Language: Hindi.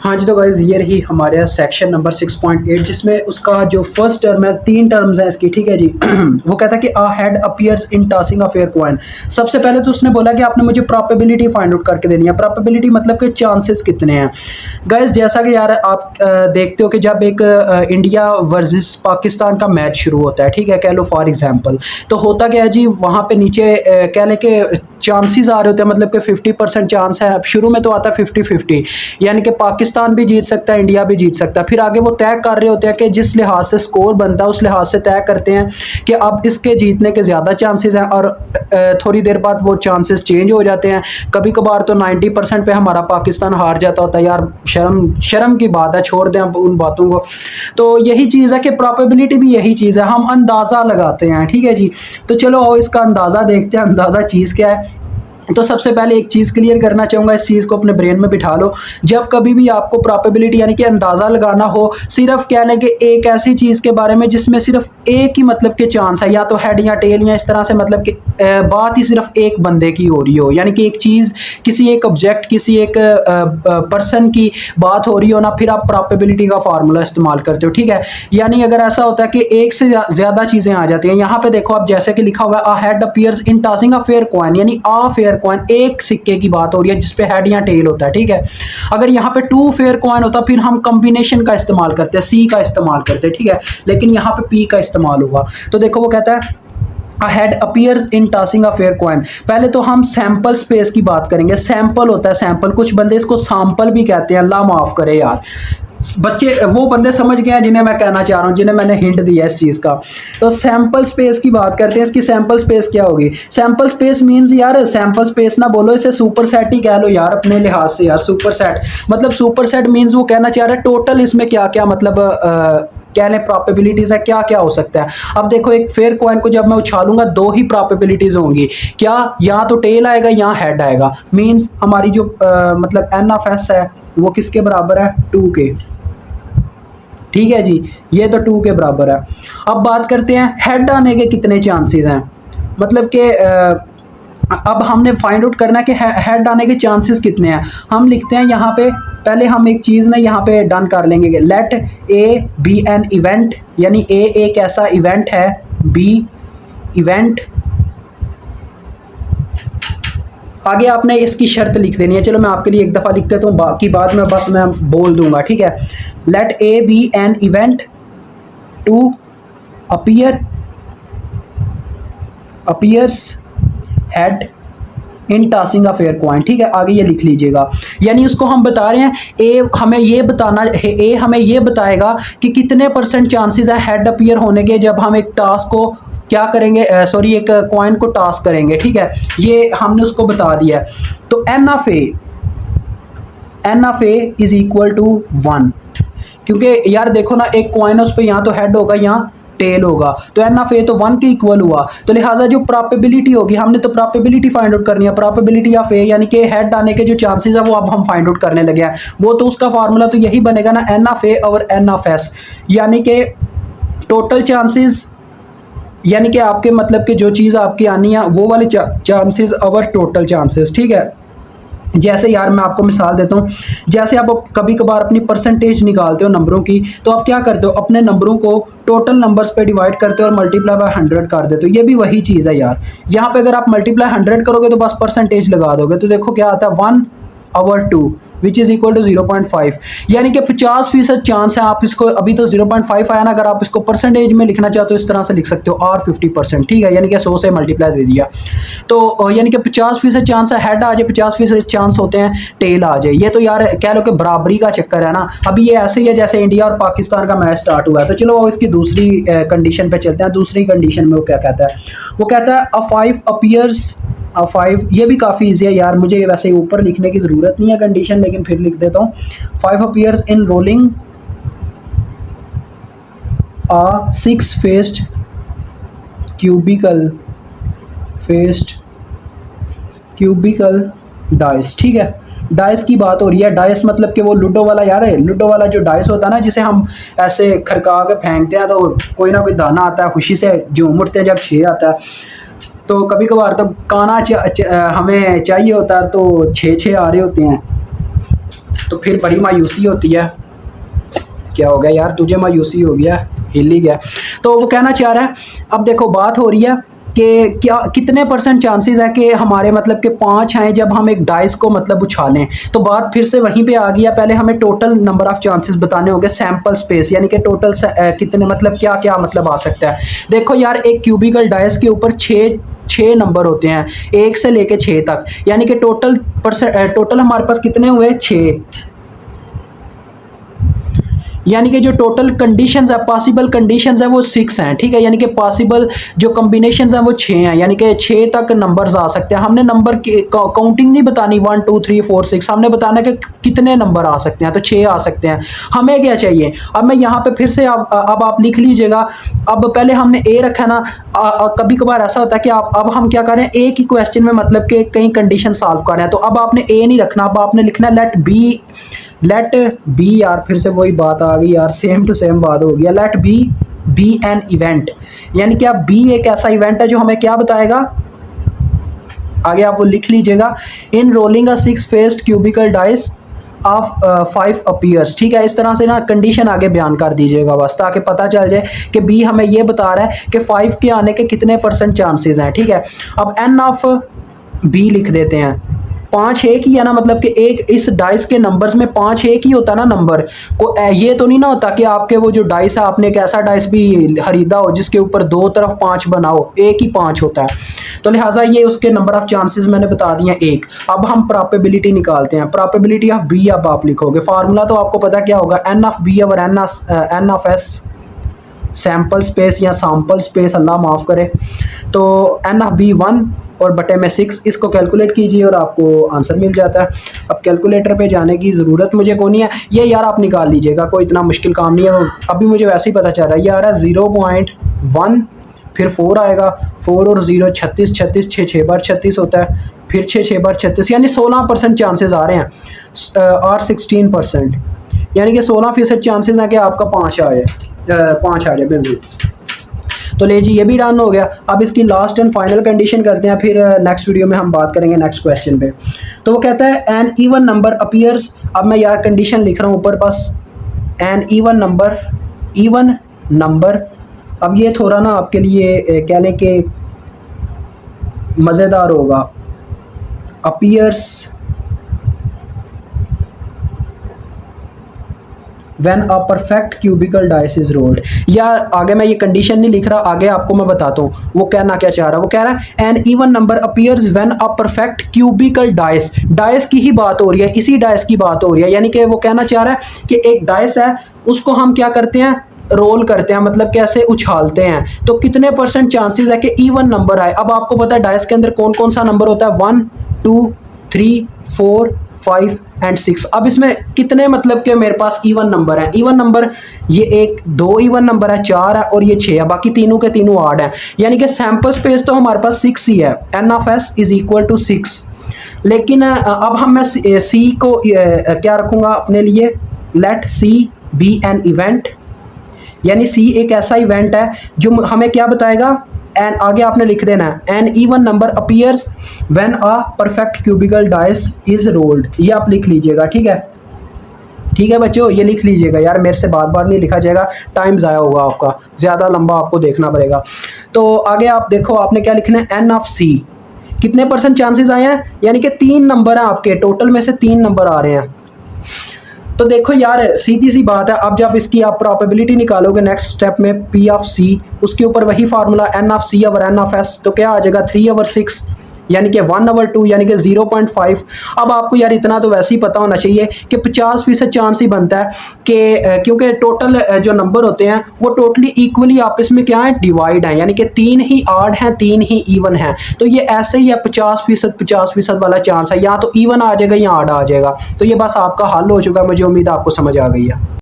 हाँ जी, तो गाइज़ ये रही हमारे सेक्शन नंबर 6.8 जिसमें उसका जो फर्स्ट टर्म है, 3 टर्म्स हैं इसकी, ठीक है जी। वो कहता है कि a head appears in tossing a fair coin. सबसे पहले तो उसने बोला कि आपने मुझे प्रोबेबिलिटी फाइंड आउट करके देनी है। प्रोबेबिलिटी मतलब कि चांसेस कितने हैं। गाइज़ जैसा कि यार आप देखते हो कि जब एक इंडिया वर्सेस पाकिस्तान का मैच शुरू होता है, ठीक है, कह लो फॉर एग्जांपल, तो होता क्या है जी, वहाँ पे नीचे कह लें कि चांसेस आ रहे होते हैं, मतलब कि 50% चांस है। शुरू में तो आता है 50-50, यानी कि पाकिस्तान भी जीत सकता है, इंडिया भी जीत सकता है। फिर आगे वो तय कर रहे होते हैं कि जिस लिहाज से स्कोर बनता है उस लिहाज से तय करते हैं कि अब इसके जीतने के ज़्यादा चांसेस हैं, और थोड़ी देर बाद वो चांसेस चेंज हो जाते हैं। कभी कभार तो 90% पे हमारा पाकिस्तान हार जाता होता है। यार शर्म शर्म की बात है, छोड़ दें अब उन बातों को। तो यही चीज़ है कि प्रोबेबिलिटी भी यही चीज़ है, हम अंदाज़ा लगाते हैं, ठीक है जी। तो चलो आओ इसका अंदाज़ा देखते हैं, अंदाज़ा चीज़ क्या है। तो सबसे पहले एक चीज़ क्लियर करना चाहूँगा, इस चीज़ को अपने ब्रेन में बिठा लो। जब कभी भी आपको प्रोबेबिलिटी यानी कि अंदाज़ा लगाना हो, सिर्फ कह लें कि एक ऐसी चीज़ के बारे में जिसमें सिर्फ एक ही मतलब के चांस है, या तो हेड या टेल या इस तरह से, मतलब कि बात ही सिर्फ एक बंदे की हो रही हो, यानी कि एक चीज़, किसी एक ऑब्जेक्ट, किसी एक पर्सन की बात हो रही हो ना, फिर आप प्रोबेबिलिटी का फार्मूला इस्तेमाल करते हो, ठीक है। यानी अगर ऐसा होता है कि एक से ज़्यादा चीज़ें आ जाती हैं, यहाँ पे देखो आप, जैसे कि लिखा हुआ है a head appears in tossing a fair coin, यानी अ फेयर कॉइन, एक सिक्के की बात हो रही है जिसपे हेड या टेल होता है, ठीक है। अगर यहाँ पे 2 फेयर कॉइन होता फिर हम कॉम्बिनेशन का इस्तेमाल करते हैं, सी का इस्तेमाल करते हैं, ठीक है, लेकिन यहाँ पे पी का इस्तेमाल हुआ। तो देखो वो कहता है A head appears in tossing a fair coin। पहले तो हम सैंपल स्पेस की बात करेंगे। सैंपल होता है, सैंपल, कुछ बंदे इसको सैंपल भी कहते हैं, अल्लाह माफ करे यार। बच्चे वो बंदे समझ गए हैं जिन्हें मैं कहना चाह रहा हूँ, जिन्हें मैंने हिंट दिया इस चीज़ का। तो सैंपल स्पेस की बात करते हैं। इसकी सैंपल स्पेस क्या होगी? सैंपल स्पेस मींस यार, सैंपल स्पेस ना बोलो, इसे सुपर सेट ही कह लो यार अपने लिहाज से। यार सुपर सेट मतलब, सुपर सेट मींस वो कहना चाह रहा है टोटल इसमें क्या क्या, मतलब कह लें प्रोबेबिलिटीज है, क्या क्या हो सकता है। अब देखो एक फेयर कॉइन को जब मैं उछालूंगा, दो ही प्रोबेबिलिटीज होंगी, क्या, या तो टेल आएगा या हेड आएगा। मींस हमारी जो मतलब एन ऑफ एस है वो किसके बराबर है? 2 के, ठीक है जी, ये तो 2 के बराबर है। अब बात करते हैं हेड आने के कितने चांसेस हैं, मतलब कि अब हमने फाइंड आउट करना है कि हेड आने के चांसेस कितने हैं। हम लिखते हैं यहाँ पे, पहले हम एक चीज़ ना यहाँ पे डन कर लेंगे कि let A be an event, यानी ए एक ऐसा इवेंट है, बी इवेंट, आगे आपने इसकी शर्त लिख देनी है। चलो मैं आपके लिए एक दफ़ा लिख देता हूँ, बाकी बाद में बस मैं बोल दूंगा, ठीक है। Let A be an event to appear appears head in tossing a fair coin, ठीक है। आगे ये लिख लीजिएगा, यानी उसको हम बता रहे हैं ए हमें ये बताना है, ए हमें ये बताएगा कि कितने % चांसेस है हेड अपीयर होने के जब हम एक टास्क को क्या करेंगे, सॉरी एक कॉइन को टास्क करेंगे, ठीक है। ये हमने उसको बता दिया है। तो N of A is equal to 1, क्योंकि यार देखो ना, एक कॉइन है उस पर यहाँ तो हेड होगा यहाँ टेल होगा, तो एन ऑफ ए तो 1 के इक्वल हुआ। तो लिहाजा जो प्रोबेबिलिटी होगी, हमने तो प्रोबेबिलिटी फाइंड आउट करनी है, प्रोबेबिलिटी ऑफ ए यानी कि हेड आने के जो चांसेस है वो अब हम फाइंड आउट करने लगे हैं। वो तो उसका फार्मूला तो यही बनेगा ना, एन ऑफ ए और एन ऑफ एस, यानी कि टोटल चांसेस, यानी कि आपके मतलब कि जो चीज़ आपकी आनी है वो वाले चांसेस ओवर टोटल चांसेस, ठीक है। जैसे यार मैं आपको मिसाल देता हूँ, जैसे आप कभी कभार अपनी परसेंटेज निकालते हो नंबरों की, तो आप क्या करते हो, अपने नंबरों को टोटल नंबर्स पे डिवाइड करते हो और मल्टीप्लाई बाय 100 कर देते हो। ये भी वही चीज़ है यार, यहाँ पे अगर आप मल्टीप्लाई 100 करोगे तो बस परसेंटेज लगा दोगे, तो देखो क्या आता है 1/2 विच इज इक्वल टू 0.5, यानी कि 50% चांस है। आप इसको अभी तो 0.5 आया ना, अगर आप इसको परसेंटेज में लिखना चाहते हो इस तरह से लिख सकते हो, और 50%, ठीक है, यानी कि 100 से मल्टीप्लाई दे दिया। तो यानी कि 50% चांस है हेड आ जाए, 50% चांस होते हैं टेल आ जाए। ये तो यार कह लो कि बराबरी का चक्कर है ना। अभी ये ऐसे ही है जैसे इंडिया और पाकिस्तान का मैच स्टार्ट हुआ है। तो चलो वो इसकी दूसरी कंडीशन पे चलते हैं। दूसरी कंडीशन में वो क्या कहता है, वो कहता है अ 5 अपीयर्स, 5, ये भी काफ़ी ईजी है यार, मुझे वैसे ऊपर लिखने की ज़रूरत नहीं है कंडीशन, लेकिन फिर लिख देता हूँ। 5 appears in rolling a 6 faced cubical dice, ठीक है। डाइस की बात हो रही है। डाइस मतलब कि वो लूडो वाला यार है, लूडो वाला जो डाइस होता है ना, जिसे हम ऐसे खड़का के फेंकते हैं तो कोई ना कोई दाना आता है, खुशी से झूम उठते हैं जब 6 आता है। तो कभी कभार तो काना हमें चाहिए होता है, तो 6 आ रहे होते हैं। तो फिर बड़ी मायूसी होती है। क्या हो गया यार, तुझे मायूसी हो गया, हिल ही गया। तो वो कहना चाह रहा है, अब देखो बात हो रही है कि क्या कितने % चांसेस है कि हमारे मतलब के 5 आए जब हम एक डाइस को मतलब उछालें। तो बात फिर से वहीं पे आ गई है, पहले हमें टोटल नंबर ऑफ चांसेस बताने होंगे, सैंपल स्पेस यानी कि टोटल कितने मतलब क्या क्या मतलब आ सकता है। देखो यार, एक क्यूबिकल डाइस के ऊपर 6 नंबर होते हैं, 1 से लेके 6 तक, यानी कि टोटल हमारे पास कितने हुए, 6। यानी कि जो टोटल कंडीशंस है, पॉसिबल कंडीशंस है वो 6 हैं, ठीक है। यानी कि पॉसिबल जो कॉम्बिनेशंस हैं वो 6 हैं, यानी कि 6 तक नंबर्स आ सकते हैं। हमने नंबर की काउंटिंग नहीं बतानी 1 2 3 4 6, हमने बताना कि कितने नंबर आ सकते हैं, तो 6 आ सकते हैं। हमें क्या चाहिए, अब मैं यहाँ पे फिर से अब आप लिख लीजिएगा। अब पहले हमने ए रखा है ना, कभी कभार ऐसा होता है कि अब हम क्या करें, एक ही क्वेश्चन में मतलब कि कई कंडीशन सॉल्व कर रहे हैं, तो अब आपने ए नहीं रखना, अब आपने लिखना लेट बी यार, फिर से वही बात आ गई यार, सेम टू सेम बात हो गया। लेट बी एन इवेंट, यानी कि अब बी एक ऐसा इवेंट है जो हमें क्या बताएगा, आगे आप वो लिख लीजिएगा। In rolling a 6 faced cubical dice of 5 appears, ठीक है। इस तरह से ना कंडीशन आगे बयान कर दीजिएगा बस, ताकि पता चल जाए कि बी हमें ये बता रहा है कि 5 के आने के कितने % चांसेस हैं, ठीक है। अब एन ऑफ बी लिख देते हैं। 5 एक ही है ना, मतलब कि एक इस डाइस के नंबर्स में 5 एक ही होता ना नंबर को, ये तो नहीं ना होता कि आपके वो जो डाइस है, आपने एक ऐसा डाइस भी खरीदा हो जिसके ऊपर 2 तरफ 5 बनाओ, एक ही 5 होता है। तो लिहाजा ये उसके नंबर ऑफ चांसेस मैंने बता दिए 1। अब हम प्रोबेबिलिटी निकालते हैं, प्रोबेबिलिटी ऑफ बी अब आप लिखोगे, फार्मूला तो आपको पता क्या होगा, एन ऑफ बी और N of S sample space या सैम्पल स्पेस, अल्लाह माफ़ करे। तो एन ऑफ बी 1 और बटे में 6, इसको कैलकुलेट कीजिए और आपको आंसर मिल जाता है। अब कैलकुलेटर पे जाने की ज़रूरत मुझे को नहीं है, ये यार आप निकाल लीजिएगा, कोई इतना मुश्किल काम नहीं है। अभी मुझे वैसे ही पता चल रहा है, ये आ रहा है 0.1, फिर 4 आएगा, 4 और 0 36, 36 6 बार 36 होता है, फिर 6 बार 36, यानी 16% चांसेस आ रहे हैं, और 16%, यानी कि 16% चांसेस हैं कि आपका 5 आ जाए बिल्कुल। तो ले जी, ये भी डन हो गया। अब इसकी लास्ट एंड फाइनल कंडीशन करते हैं, फिर नेक्स्ट वीडियो में हम बात करेंगे नेक्स्ट क्वेश्चन पे। तो वो कहता है एन इवन नंबर अपीयर्स, अब मैं यार कंडीशन लिख रहा हूँ ऊपर बस, एन इवन नंबर। अब ये थोड़ा ना आपके लिए कह लें कि मज़ेदार होगा, appears when a perfect cubical dice is rolled. या आगे मैं ये कंडीशन नहीं लिख रहा, आगे आपको मैं बताता हूँ वो कहना क्या चाह रहा है। वो कह रहा है an even number appears when a perfect cubical dice, dice की ही बात हो रही है, इसी डाइस की बात हो रही है। यानी कि वो कहना चाह रहा है कि एक डाइस है, उसको हम क्या करते हैं, रोल करते हैं, मतलब कैसे उछालते हैं, तो कितने % चांसेस है कि इवन नंबर आए। अब आपको पता है डाइस के अंदर कौन कौन सा नंबर होता है, 1 2 3 4 5 एंड 6। अब इसमें कितने मतलब के मेरे पास इवन नंबर है, इवन नंबर ये 2 इवन नंबर है, 4 है और ये 6 है, बाकी तीनों के तीनों ऑड है। यानी कि सैंपल स्पेस तो हमारे पास 6 ही है, N of S is equal to 6। लेकिन अब हम मैं सी को क्या रखूंगा अपने लिए, let C be an event, यानी सी एक ऐसा इवेंट है जो हमें क्या बताएगा, एन आगे आपने लिख देना है an even number appears when a perfect cubical dice is rolled. ये आप लिख लीजिएगा, ठीक है। ठीक है बच्चों, ये लिख लीजिएगा यार, मेरे से बार बार नहीं लिखा जाएगा, टाइम ज़ाया होगा आपका, ज़्यादा लंबा आपको देखना पड़ेगा। तो आगे आप देखो, आपने क्या लिखना है, एन ऑफ सी कितने % चांसेस आए हैं, यानी कि 3 नंबर हैं आपके, टोटल में से 3 नंबर आ रहे हैं। तो देखो यार सीधी सी बात है, अब जब इसकी आप प्रोबेबिलिटी निकालोगे नेक्स्ट स्टेप में पी ऑफ सी, उसके ऊपर वही formula N of C over N of S, तो क्या आ जाएगा 3/6, यानी कि 1/2 यानी कि 0.5। अब आपको यार इतना तो वैसे ही पता होना चाहिए कि 50% चांस ही बनता है कि क्योंकि टोटल जो नंबर होते हैं वो टोटली इक्वली आपस में क्या है, डिवाइड है, यानी कि 3 ही ऑड हैं 3 ही इवन हैं। तो ये ऐसे ही है 50% वाला चांस है, या तो इवन आ जाएगा या ऑड आ जाएगा। तो ये बस आपका हल हो चुका है, मुझे उम्मीद आपको समझ आ गई है।